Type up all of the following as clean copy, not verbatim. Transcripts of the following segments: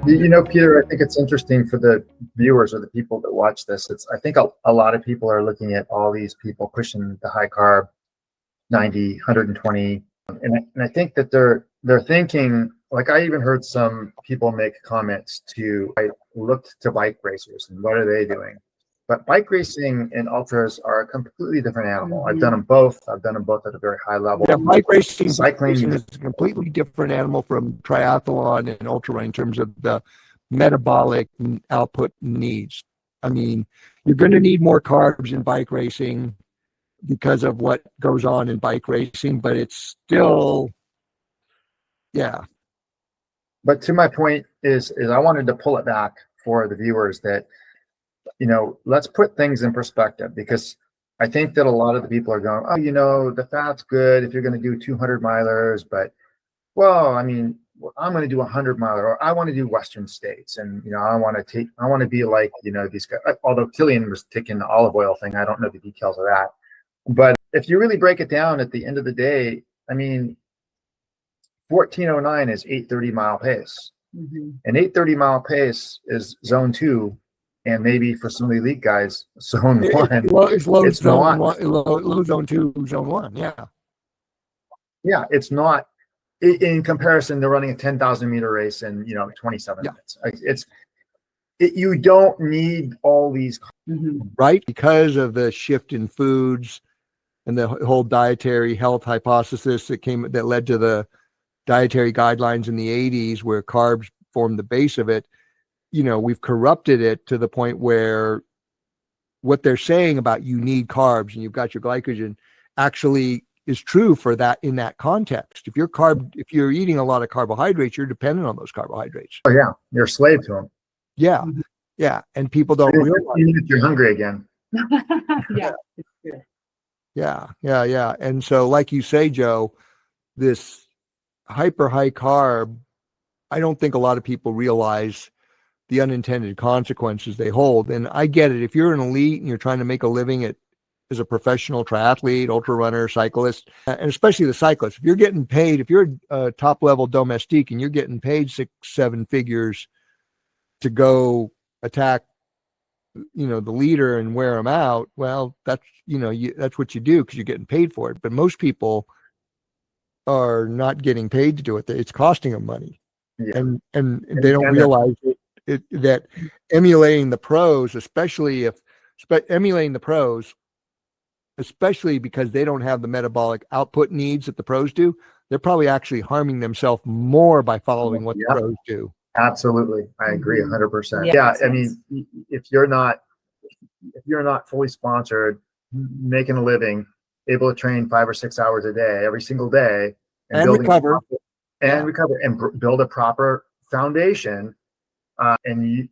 Peter, I think it's interesting for the viewers or the people that watch this. I think a lot of people are looking at all these people pushing the high carb 90, 120. And I think that they're thinking, like I even heard some people make comments I looked to bike racers and what are they doing? But bike racing and ultras are a completely different animal. I've done them both. I've done them both at a very high level. Yeah, bike racing cycling is a completely different animal from triathlon and ultra running in terms of the metabolic output needs. I mean, you're going to need more carbs in bike racing because of what goes on in bike racing, but it's still, yeah. But to my point is I wanted to pull it back for the viewers that, let's put things in perspective, because I think that a lot of the people are going, oh, the fat's good if you're going to do 200 milers, but I'm going to do 100 miler, or I want to do Western States. And, I want to be like, these guys, although Killian was taking the olive oil thing. I don't know the details of that. But if you really break it down at the end of the day, 1409 is 830 mile pace. Mm-hmm. And 830 mile pace is zone 2. And maybe for some of the elite guys, zone 1. It's low zone 1, low zone 2, zone 1. Yeah. Yeah. It's not in comparison to running a 10,000 meter race in, 27 minutes. You don't need all these. Right. Because of the shift in foods and the whole dietary health hypothesis that led to the dietary guidelines in the 80s, where carbs formed the base of it. We've corrupted it to the point where what they're saying about you need carbs and you've got your glycogen actually is true for that in that context. If you're eating a lot of carbohydrates, you're dependent on those carbohydrates. Oh yeah, you're a slave to them. Yeah, yeah, and people don't realize you're hungry again. Yeah. And so, like you say, Joe, this hyper high carb, I don't think a lot of people realize the unintended consequences they hold. And I get it. If you're an elite and you're trying to make a living as a professional triathlete, ultra runner, cyclist, and especially the cyclist, if you're getting paid, if you're a top level domestique and you're getting paid 6-7 figures to go attack, the leader and wear them out, well, that's, that's what you do because you're getting paid for it. But most people are not getting paid to do it. It's costing them money. Yeah. And they don't realize that emulating the pros, especially because they don't have the metabolic output needs that the pros do, they're probably actually harming themselves more by following what the pros do. Absolutely. I agree 100%. Yeah. I mean, if you're not fully sponsored, making a living, able to train 5 or 6 hours a day, every single day, and recover and build a proper foundation, and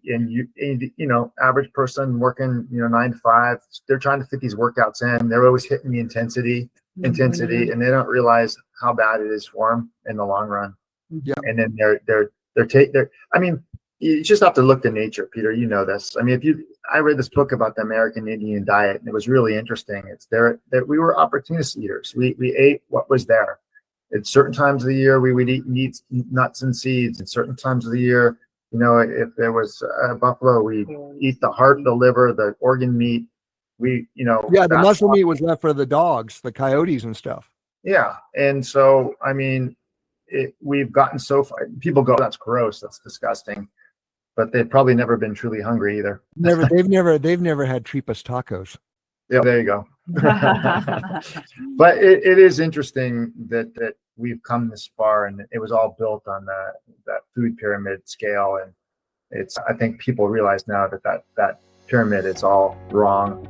average person working 9 to 5, they're trying to fit these workouts in. They're always hitting the intensity, and they don't realize how bad it is for them in the long run. Yeah, and then you just have to look to nature, Peter. You know this. I read this book about the American Indian diet, and it was really interesting. It's there that we were opportunist eaters. We ate what was there. At certain times of the year, we would eat nuts and seeds. At certain times of the year, if there was a buffalo, we eat the heart, the liver, the organ meat. The muscle meat was left for the dogs, the coyotes and stuff. Yeah, and so we've gotten so far. People go, "That's gross. That's disgusting," but they've probably never been truly hungry either. They've never had tripas tacos. Yeah, there you go. But it is interesting that we've come this far, and it was all built on that food pyramid scale. And I think people realize now that pyramid is all wrong.